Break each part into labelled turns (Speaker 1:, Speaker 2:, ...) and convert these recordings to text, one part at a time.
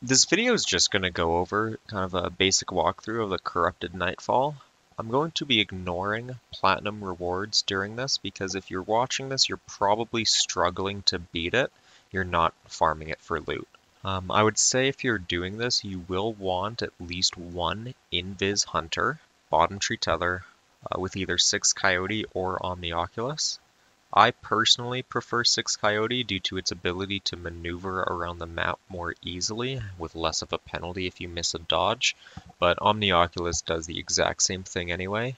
Speaker 1: This video is just going to go over kind of a basic walkthrough of the Corrupted Nightfall. I'm going to be ignoring platinum rewards during this because if you're watching this, you're probably struggling to beat it. You're not farming it for loot. I would say if you're doing this, you will want at least one Invis Hunter, Bottom Tree Tether, with either 6 Coyote or Omnioculus. I personally prefer 6 Coyote due to its ability to maneuver around the map more easily with less of a penalty if you miss a dodge, but Omnioculus does the exact same thing anyway.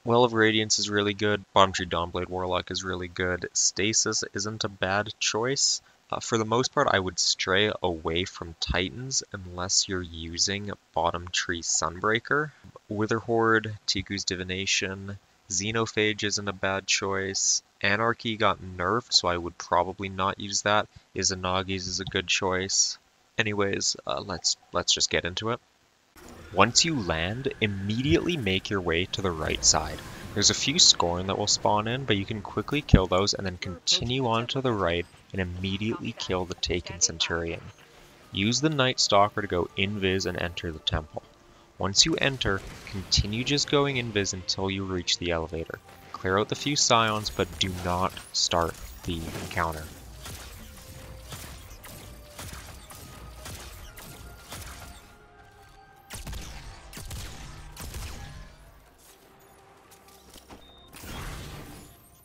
Speaker 1: Well of Radiance is really good, Bottom Tree Dawnblade Warlock is really good, Stasis isn't a bad choice. For the most part, I would stray away from Titans unless you're using Bottom Tree Sunbreaker. Witherhoard, Tiku's Divination, Xenophage isn't a bad choice. Anarchy got nerfed, so I would probably not use that. Izanagi's is a good choice. Anyways, let's just get into it. Once you land, immediately make your way to the right side. There's a few Scorn that will spawn in, but you can quickly kill those and then continue on to the right and immediately kill the taken Centurion. Use the Night Stalker to go invis and enter the temple. Once you enter, continue just going invis until you reach the elevator. Clear out the few Scions, but do not start the encounter.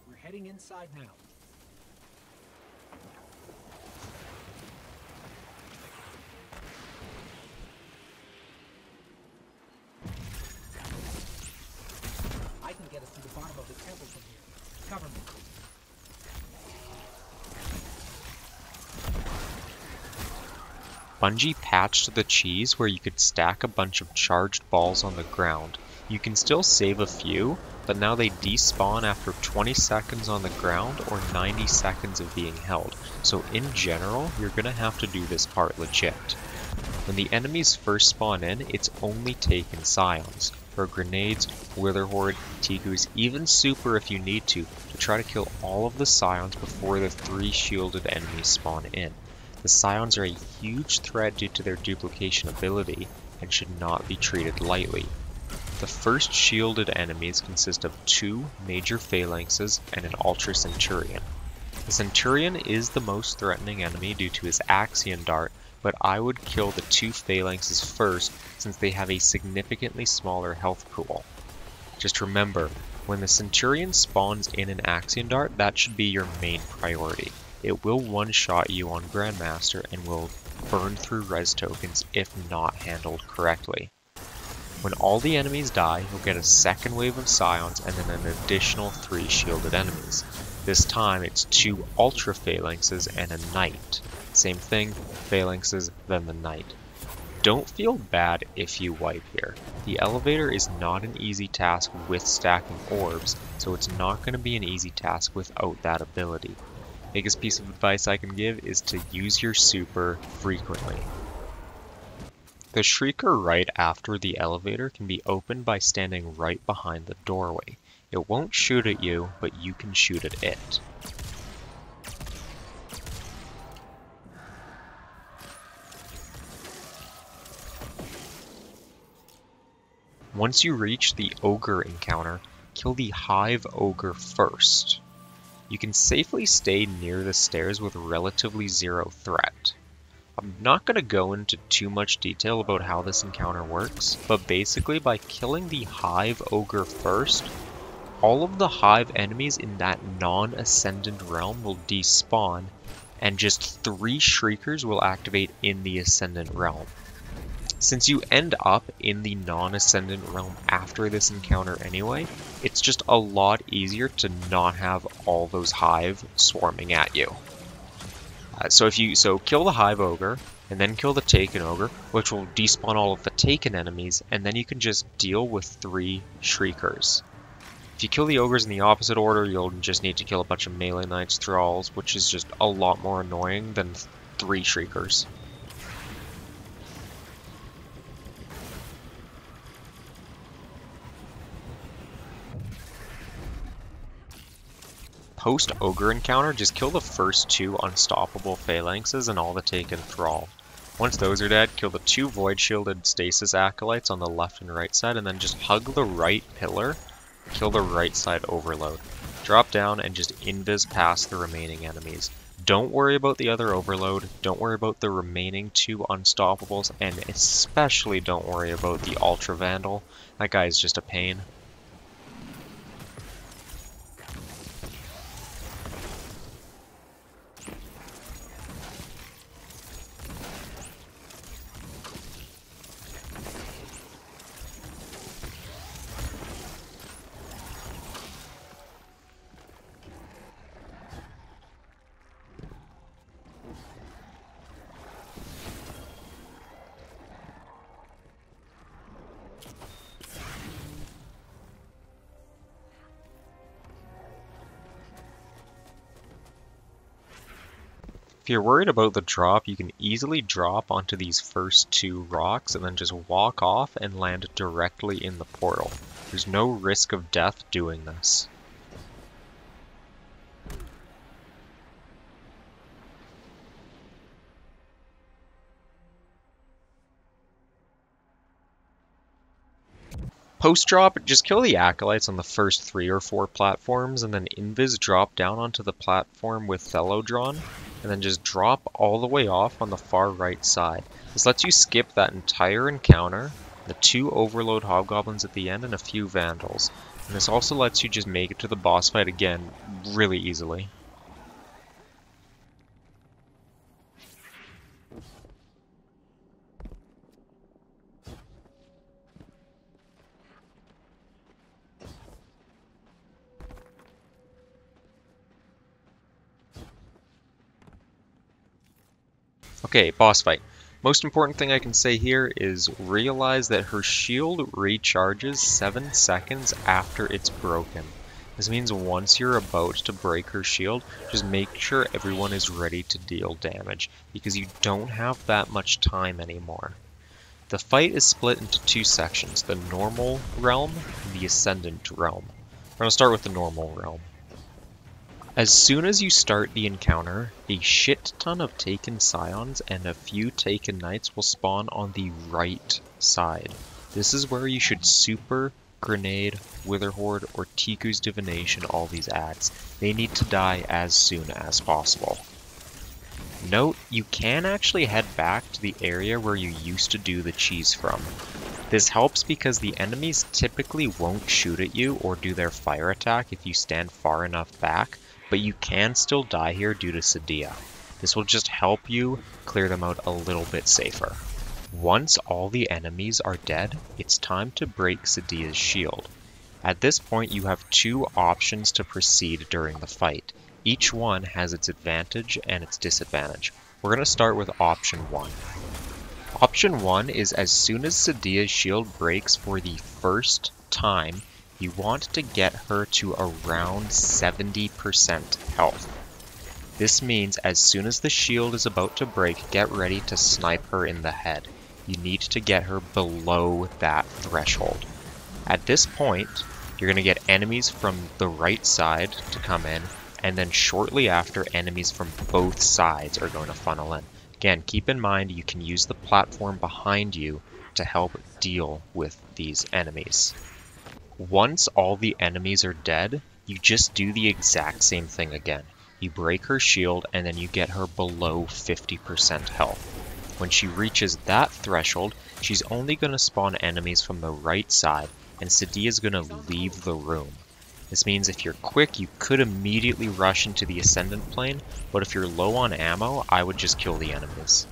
Speaker 2: We're heading inside now. I can get us to the bottom of the temple from here. Cover me.
Speaker 1: Bungie patched the cheese where you could stack a bunch of charged balls on the ground. You can still save a few, but now they despawn after 20 seconds on the ground or 90 seconds of being held. So in general, you're going to have to do this part legit. When the enemies first spawn in, it's only taken Scions. Throw grenades, Witherhoard, Tikus, even Super if you need to try to kill all of the Scions before the 3 shielded enemies spawn in. The Scions are a huge threat due to their duplication ability and should not be treated lightly. The first shielded enemies consist of 2 major Phalanxes and an Ultra Centurion. The Centurion is the most threatening enemy due to his Axion Dart, but I would kill the 2 Phalanxes first since they have a significantly smaller health pool. Just remember, when the Centurion spawns in an Axion Dart, that should be your main priority. It will one-shot you on Grandmaster and will burn through res tokens if not handled correctly. When all the enemies die, you'll get a second wave of Scions and then an additional 3 shielded enemies. This time it's 2 Ultra Phalanxes and a Knight. Same thing, Phalanxes, then the Knight. Don't feel bad if you wipe here. The elevator is not an easy task with stacking orbs, so it's not going to be an easy task without that ability. Biggest piece of advice I can give is to use your super frequently. The Shrieker right after the elevator can be opened by standing right behind the doorway. It won't shoot at you, but you can shoot at it. Once you reach the Ogre encounter, kill the Hive Ogre first. You can safely stay near the stairs with relatively 0 threat. I'm not going to go into too much detail about how this encounter works, but basically by killing the Hive Ogre first, all of the Hive enemies in that non-Ascendant realm will despawn, and just 3 Shriekers will activate in the Ascendant realm. Since you end up in the non-Ascendant realm after this encounter anyway, it's just a lot easier to not have all those Hive swarming at you. So kill the Hive Ogre, and then kill the Taken Ogre, which will despawn all of the Taken enemies, and then you can just deal with 3 Shriekers. If you kill the Ogres in the opposite order, you'll just need to kill a bunch of Melee Knights Thralls, which is just a lot more annoying than 3 Shriekers. Post-Ogre encounter, just kill the first 2 unstoppable Phalanxes and all the Taken Thrall. Once those are dead, kill the 2 void shielded stasis acolytes on the left and right side, and then just hug the right pillar, kill the right side overload. Drop down and just invis past the remaining enemies. Don't worry about the other overload, don't worry about the remaining 2 unstoppables, and especially don't worry about the Ultra Vandal. That guy is just a pain. If you're worried about the drop, you can easily drop onto these first 2 rocks and then just walk off and land directly in the portal. There's no risk of death doing this. Post-drop, just kill the acolytes on the first 3 or 4 platforms, and then invis drop down onto the platform with Thelodron, and then just drop all the way off on the far right side. This lets you skip that entire encounter, the 2 overload hobgoblins at the end, and a few vandals. And this also lets you just make it to the boss fight again really easily. Okay, boss fight. Most important thing I can say here is realize that her shield recharges 7 seconds after it's broken. This means once you're about to break her shield, just make sure everyone is ready to deal damage, because you don't have that much time anymore. The fight is split into 2 sections, the normal realm and the ascendant realm. We're going to start with the normal realm. As soon as you start the encounter, a shit ton of Taken Scions and a few Taken Knights will spawn on the right side. This is where you should super, grenade, Witherhoard, or Tiku's Divination all these ads. They need to die as soon as possible. Note, you can actually head back to the area where you used to do the cheese from. This helps because the enemies typically won't shoot at you or do their fire attack if you stand far enough back, but you can still die here due to Sedia. This will just help you clear them out a little bit safer. Once all the enemies are dead, it's time to break Sedia's shield. At this point you have 2 options to proceed during the fight. Each one has its advantage and its disadvantage. We're going to start with option 1. Option 1 is as soon as Sedia's shield breaks for the first time, you want to get her to around 70% health. This means as soon as the shield is about to break, get ready to snipe her in the head. You need to get her below that threshold. At this point, you're going to get enemies from the right side to come in, and then shortly after, enemies from both sides are going to funnel in. Again, keep in mind you can use the platform behind you to help deal with these enemies. Once all the enemies are dead, you just do the exact same thing again. You break her shield and then you get her below 50% health. When she reaches that threshold, she's only going to spawn enemies from the right side, and Sedia is going to leave the room. This means if you're quick, you could immediately rush into the Ascendant Plane, but if you're low on ammo, I would just kill the enemies.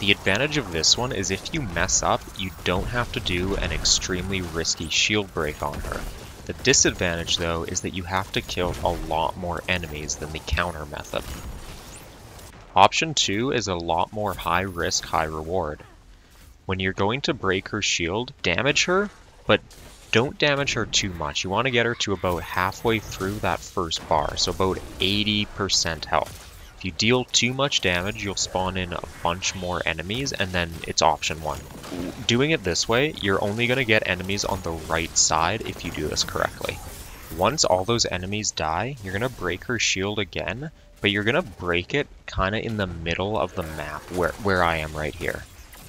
Speaker 1: The advantage of this one is if you mess up, you don't have to do an extremely risky shield break on her. The disadvantage though is that you have to kill a lot more enemies than the counter method. Option 2 is a lot more high risk, high reward. When you're going to break her shield, damage her, but don't damage her too much. You want to get her to about halfway through that first bar, so about 80% health. If you deal too much damage, you'll spawn in a bunch more enemies, and then it's option 1. Doing it this way, you're only going to get enemies on the right side if you do this correctly. Once all those enemies die, you're going to break her shield again, but you're gonna break it kind of in the middle of the map, where I am right here.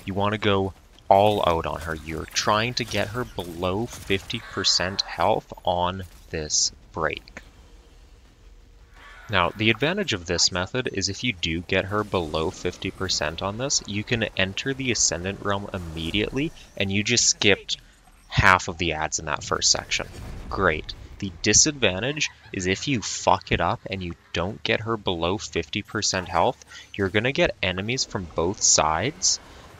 Speaker 1: You want to go all out on her. You're trying to get her below 50% health on this break. Now, the advantage of this method is if you do get her below 50% on this, you can enter the Ascendant Realm immediately, and you just skipped half of the ads in that first section. Great. The disadvantage is if you fuck it up and you don't get her below 50% health, you're going to get enemies from both sides,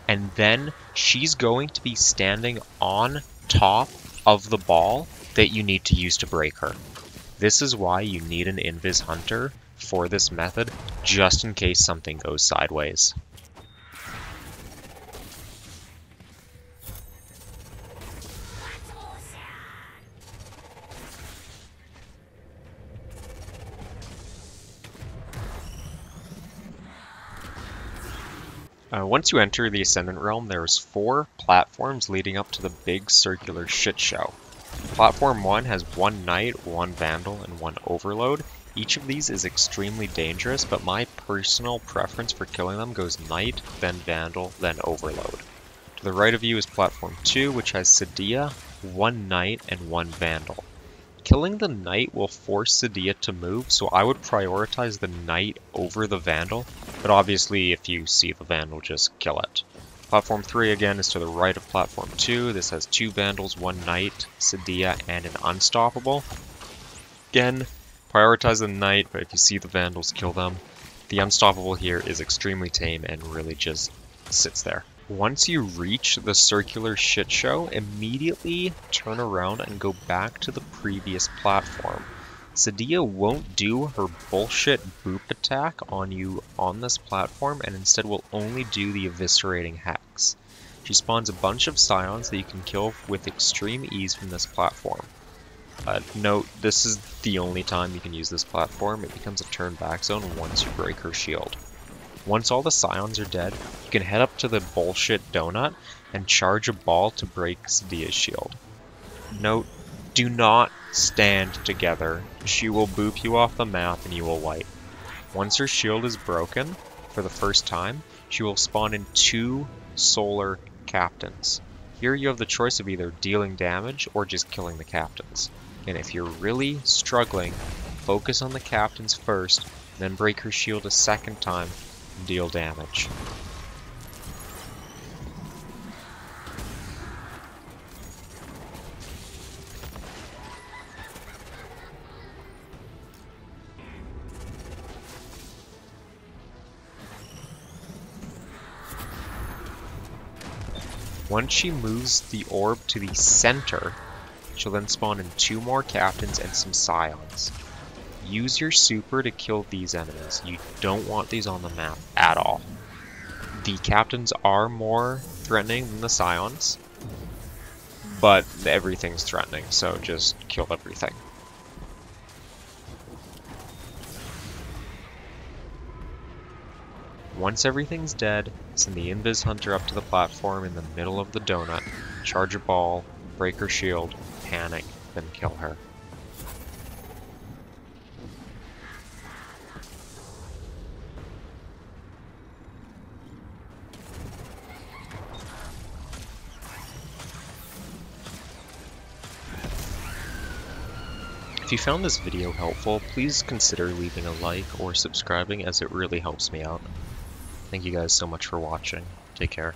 Speaker 1: and then she's going to be standing on top of the ball that you need to use to break her. This is why you need an Invis Hunter for this method, just in case something goes sideways. Once you enter the Ascendant Realm, there's 4 platforms leading up to the big circular Shitshow. Platform 1 has 1 Knight, 1 Vandal, and 1 Overload. Each of these is extremely dangerous, but my personal preference for killing them goes Knight, then Vandal, then Overload. To the right of you is Platform 2, which has Sedia, 1 Knight, and 1 Vandal. Killing the Knight will force Sedia to move, so I would prioritize the Knight over the Vandal, but obviously if you see the Vandal, just kill it. Platform 3 again is to the right of Platform 2. This has 2 Vandals, 1 Knight, Sedia, and an Unstoppable. Again, prioritize the Knight, but if you see the Vandals, kill them. The Unstoppable here is extremely tame and really just sits there. Once you reach the circular Shitshow, immediately turn around and go back to the previous platform. Sedia won't do her bullshit boop attack on you on this platform, and instead will only do the eviscerating hex. She spawns a bunch of scions that you can kill with extreme ease from this platform. Note, this is the only time you can use this platform. It becomes a turn back zone once you break her shield. Once all the scions are dead, you can head up to the bullshit donut and charge a ball to break Sedia's shield. Note, do not stand together. She will boop you off the map and you will wipe. Once her shield is broken for the first time, she will spawn in 2 solar captains. Here you have the choice of either dealing damage or just killing the captains. And if you're really struggling, focus on the captains first, then break her shield a second time and deal damage. Once she moves the orb to the center, she'll then spawn in 2 more captains and some scions. Use your super to kill these enemies. You don't want these on the map at all. The captains are more threatening than the scions, but everything's threatening, so just kill everything. Once everything's dead, send the Invis Hunter up to the platform in the middle of the donut, charge a ball, break her shield, panic, then kill her. If you found this video helpful, please consider leaving a like or subscribing, as it really helps me out. Thank you guys so much for watching. Take care.